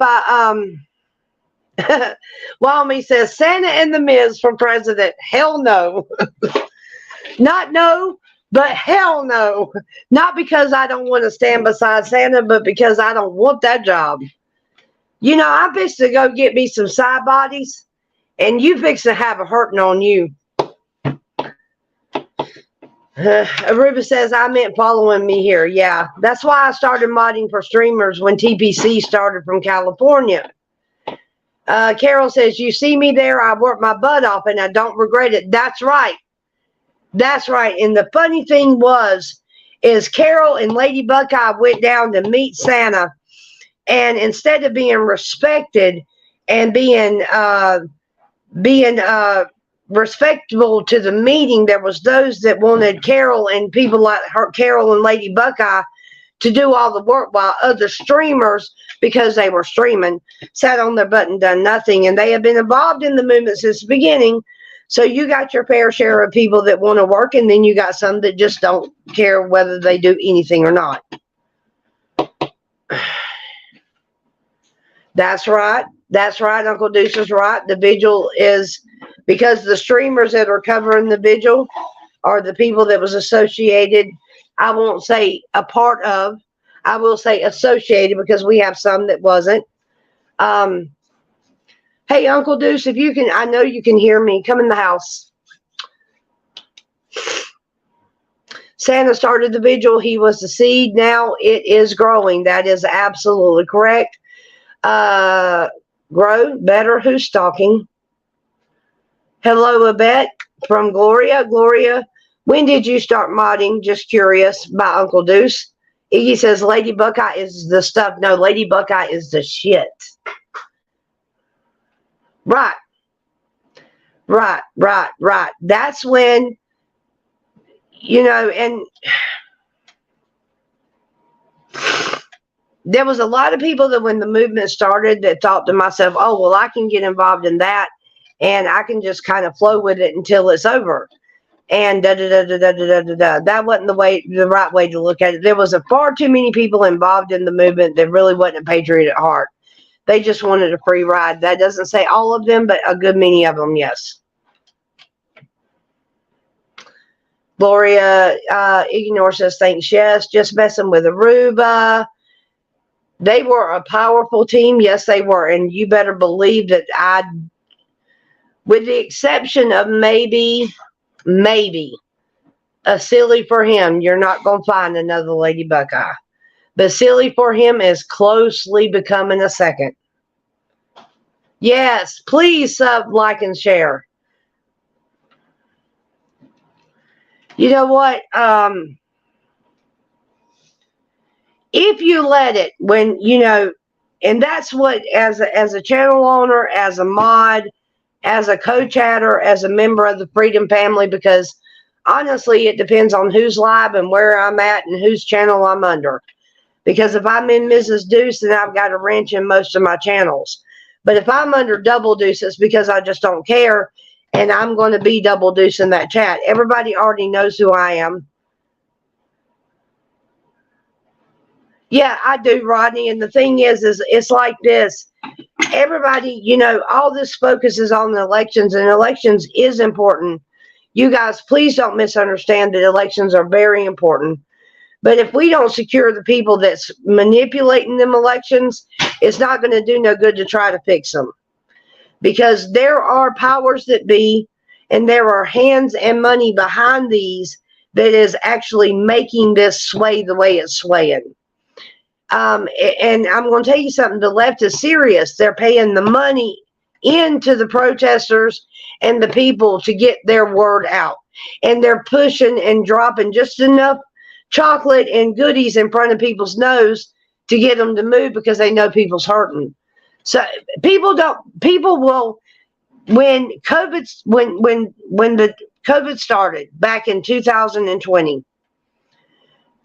Walmy says Santa and the Miz for president. Hell no. Not no, but hell no. Not because I don't want to stand beside Santa, but because I don't want that job. You know, I'm fixed to go get me some side bodies, and you fix to have a hurting on you. Aruba says, I meant following me here. Yeah, that's why I started modding for streamers when TPC started from California. Carol says, you see me there, I worked my butt off and I don't regret it. That's right. That's right. And the funny thing is Carol and Lady Buckeye went down to meet Santa, and instead of being respected and being respectable to the meeting, there was those that wanted Carol and people like her, Carol and Lady Buckeye, to do all the work, while other streamers, because they were streaming, sat on their butt and done nothing. And they have been involved in the movement since the beginning. So you got your fair share of people that want to work, and then you got some that just don't care whether they do anything or not. That's right. That's right. Uncle Deuce is right. The vigil is, because the streamers that are covering the vigil are the people that was associated. I won't say a part of, I will say associated, because we have some that wasn't. Hey, Uncle Deuce, if you can, I know you can hear me. Come in the house. Santa started the vigil. He was the seed. Now it is growing. That is absolutely correct. Grow better. Who's talking? Hello, Abet from Gloria. Gloria, when did you start modding? Just curious. By Uncle Deuce. Iggy says Lady Buckeye is the stuff. No, Lady Buckeye is the shit. Right. That's when, you know, and there was a lot of people that when the movement started that thought to myself, oh, well, I can get involved in that and I can just kind of flow with it until it's over. And that wasn't the right way to look at it. There was far too many people involved in the movement that really wasn't a patriot at heart. They just wanted a free ride. That doesn't say all of them, but a good many of them, yes. Gloria Ignore says, thanks, yes. Just messing with Aruba. They were a powerful team. Yes, they were. And you better believe that with the exception of maybe, a silly for him, you're not going to find another Lady Buckeye. But silly for him is closely becoming a second. Yes, please sub, like, and share. You know what? If you let it, when, you know, and that's what, as a channel owner, as a mod, as a co-chatter, as a member of the Freedom family, because honestly, it depends on who's live and where I'm at and whose channel I'm under. Because if I'm in Mrs. Deuce, then I've got a wrench in most of my channels. But if I'm under Double Deuce, it's because I just don't care, and I'm going to be Double Deuce in that chat. Everybody already knows who I am. Yeah, I do, Rodney. And the thing is it's like this. Everybody, you know, all this focus is on the elections, and elections is important. You guys, please don't misunderstand that elections are very important. But if we don't secure the people that's manipulating them elections, it's not going to do no good to try to fix them. Because there are powers that be, and there are hands and money behind these that is actually making this sway the way it's swaying. And I'm going to tell you something, the left is serious. They're paying the money into the protesters and the people to get their word out. And they're pushing and dropping just enough chocolate and goodies in front of people's nose to get them to move, because they know people's hurting. So people will, when the COVID started back in 2020,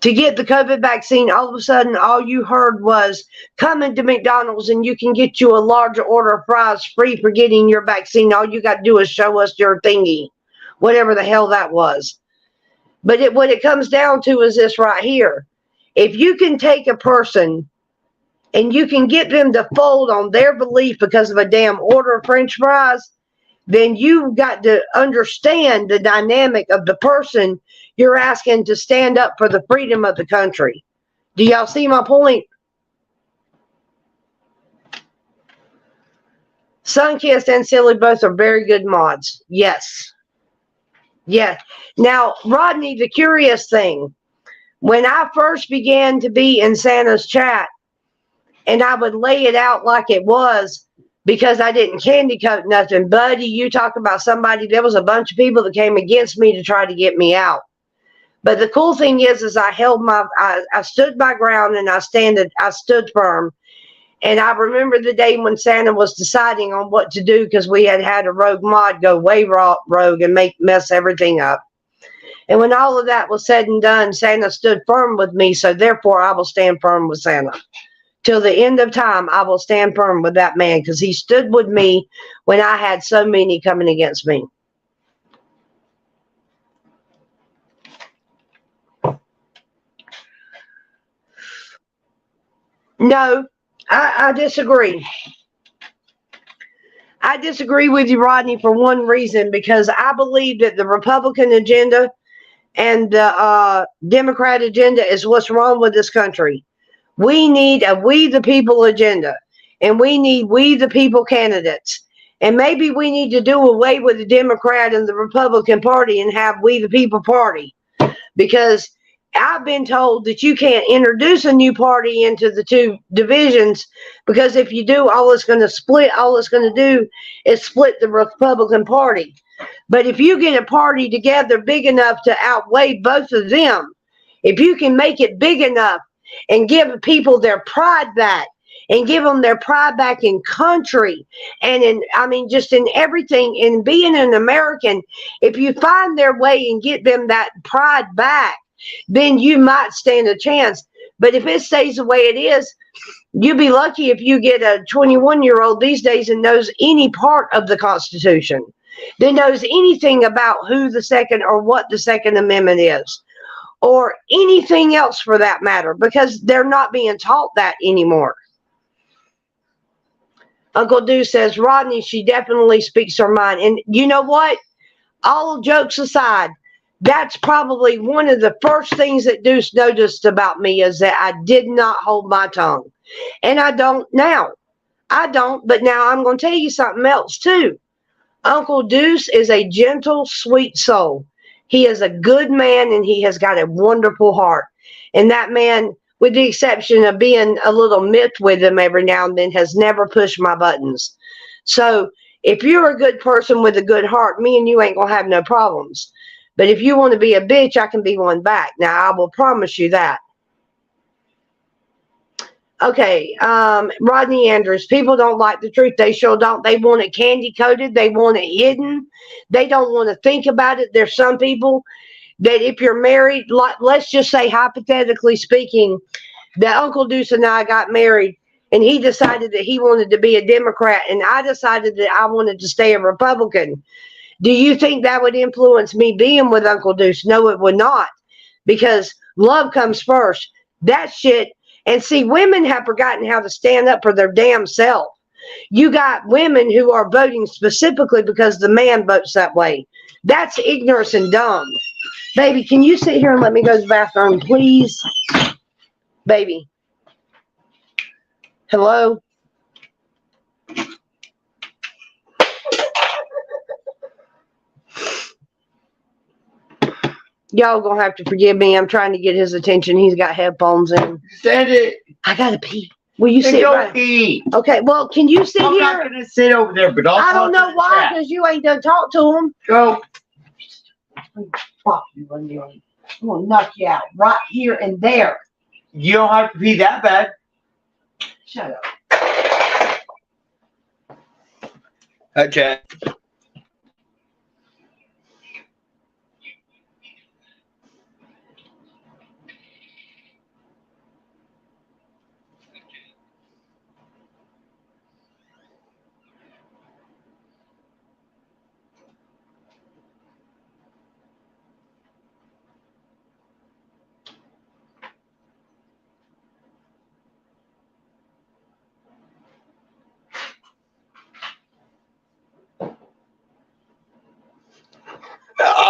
to get the COVID vaccine, all of a sudden, all you heard was, come into McDonald's and you can get you a larger order of fries free for getting your vaccine. All you got to do is show us your thingy, whatever the hell that was. But what it comes down to is this right here. If you can take a person and you can get them to fold on their belief because of a damn order of French fries, then you've got to understand the dynamic of the person you're asking to stand up for the freedom of the country. Do y'all see my point? Sunkissed and Silly both are very good mods. Yes. Yeah. Now, Rodney, the curious thing, when I first began to be in Santa's chat and I would lay it out like it was, because I didn't candy coat nothing. Buddy, you talk about somebody, there was a bunch of people that came against me to try to get me out. But the cool thing is I stood my ground and I stood firm. And I remember the day when Santa was deciding on what to do, because we had a rogue mod go way rogue and mess everything up. And when all of that was said and done, Santa stood firm with me. So therefore, I will stand firm with Santa. Till the end of time, I will stand firm with that man, because he stood with me when I had so many coming against me. No, I disagree. I disagree with you, Rodney, for one reason, because I believe that the Republican agenda and the Democrat agenda is what's wrong with this country. We need a we the people agenda, and we need we the people candidates. And maybe we need to do away with the Democrat and the Republican Party and have we the people party, because I've been told that you can't introduce a new party into the two divisions, because if you do, all it's going to do is split the Republican Party. But if you get a party together big enough to outweigh both of them, if you can make it big enough and give people their pride back, and give them their pride back in country, and just in everything, in being an American, if you find their way and get them that pride back, then you might stand a chance. But if it stays the way it is, you'll be lucky if you get a 21-year-old these days and knows any part of the Constitution, that knows anything about who the second or what the Second Amendment is, or anything else for that matter, because they're not being taught that anymore. Uncle Deuce says, Rodney, she definitely speaks her mind. And you know what? All jokes aside, that's probably one of the first things that Deuce noticed about me, is that I did not hold my tongue. And I don't now. I don't, but now I'm going to tell you something else too. Uncle Deuce is a gentle, sweet soul. He is a good man, and he has got a wonderful heart. And that man, with the exception of being a little miffed with him every now and then, has never pushed my buttons. So if you're a good person with a good heart, me and you ain't going to have no problems. But if you want to be a bitch, I can be one back. Now, I will promise you that. Okay, Rodney Andrews, people don't like the truth. They sure don't. They want it candy-coated. They want it hidden. They don't want to think about it. There's some people that if you're married, let's just say hypothetically speaking, that Uncle Deuce and I got married, and he decided that he wanted to be a Democrat, and I decided that I wanted to stay a Republican. Do you think that would influence me being with Uncle Deuce? No, it would not, because love comes first. That shit. And see, women have forgotten how to stand up for their damn self. You got women who are voting specifically because the man votes that way. That's ignorance and dumb. Baby, can you sit here and let me go to the bathroom, please? Baby. Hello? Y'all gonna have to forgive me. I'm trying to get his attention. He's got headphones in. Said it. I gotta pee. Will you Then sit go right? pee. Okay, well, can you sit I'm here? not gonna sit over there, but I'll I don't talk know to the why, chat. because you ain't done talk to him. Go. Fuck you, I'm gonna knock you out right here and there. You don't have to pee that bad. Shut up. Hi, chat.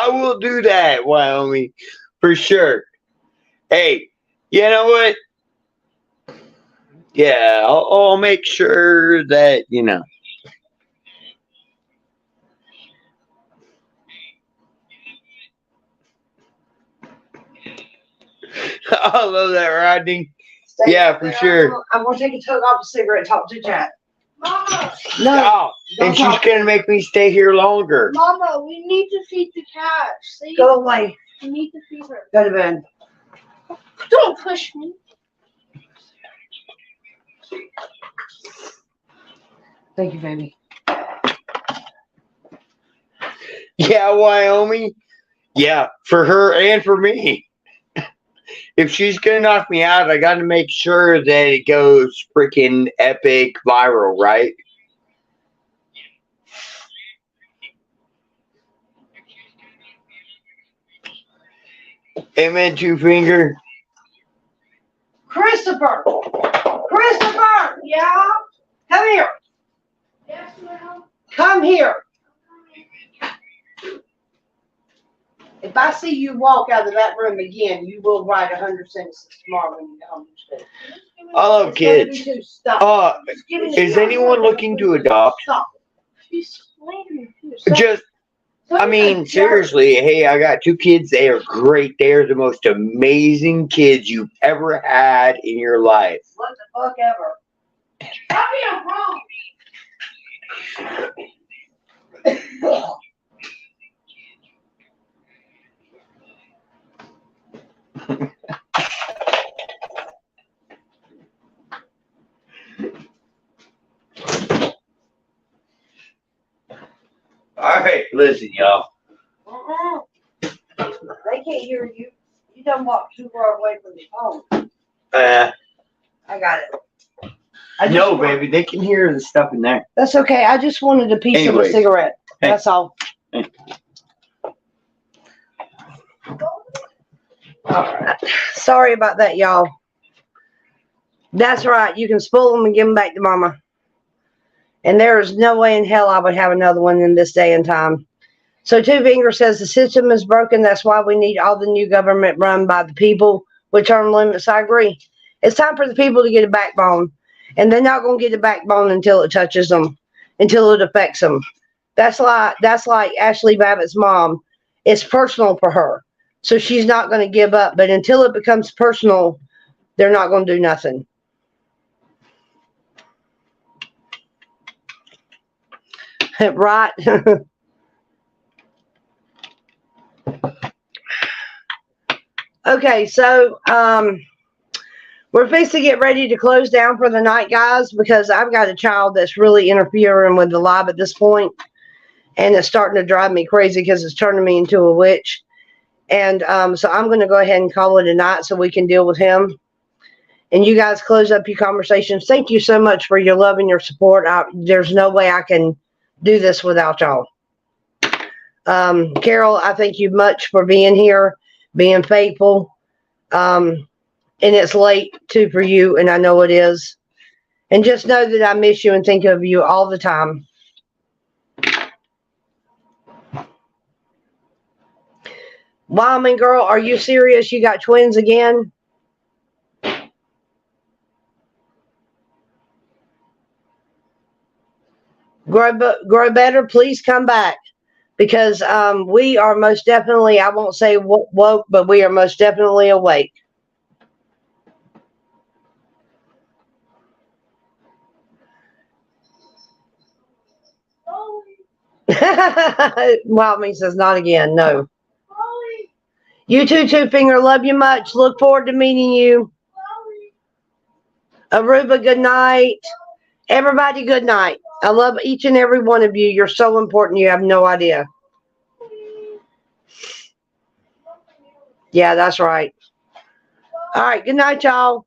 I will do that, Wyoming, for sure. Hey, you know what? Yeah, I'll make sure that, you know. I love that, Rodney. Stay Yeah, right for there. sure. I'm gonna take a tug off a cigarette and talk to Jack. Mama, No, Oh, and she's going to make me stay here longer. Mama, we need to feed the cat. See? go away. We need to feed her. Go to bed. Don't push me. Thank you, baby. Yeah, Wyoming. Yeah, for her and for me. If she's gonna knock me out, I gotta make sure that it goes freaking epic viral, right? Amen, two finger. Christopher! Christopher! Yeah? Come here. Yes, ma'am. Come here. If I see you walk out of that room again, you will write 100 sentences tomorrow when you get home from school. I love It's gonna be kids. too. Stop. Is anyone looking to adopt? Stop. She's slamming me. Just, I mean, seriously, hey, I got two kids. They are great. They are the most amazing kids you've ever had in your life. What the fuck ever. Tell me I'm wrong. All right, listen, y'all. They can't hear you. You done walked too far away from the phone. I got it. No, baby, they can hear the stuff in there. That's okay. I just wanted a piece of Anyways. a cigarette. Hey. That's all. Alright. Sorry about that, y'all. That's right. You can spoil them and give them back to mama. And there is no way in hell I would have another one in this day and time. So Two Finger says the system is broken. That's why we need all the new government run by the people with term limits. I agree. It's time for the people to get a backbone. And they're not going to get a backbone until it touches them, until it affects them. That's like Ashley Babbitt's mom. It's personal for her. So she's not going to give up. But until it becomes personal, they're not going to do nothing. Right? Okay, so we're fixing to get ready to close down for the night, guys, because I've got a child that's really interfering with the live at this point, and it's starting to drive me crazy because it's turning me into a witch. And so I'm going to go ahead and call it a night so we can deal with him. And you guys close up your conversations. Thank you so much for your love and your support. There's no way I can do this without y'all. Carol, I thank you much for being here, being faithful. And it's late too for you, and I know it is. And just know that I miss you and think of you all the time. Wyoming girl, are you serious? You got twins again? Grow better. Please come back, because we are most definitely, I won't say woke, but we are most definitely awake. Wyoming says not again. No. You too, Two Finger. Love you much. Look forward to meeting you. Aruba, good night. Everybody, good night. I love each and every one of you. You're so important. You have no idea. Yeah, that's right. All right. Good night, y'all.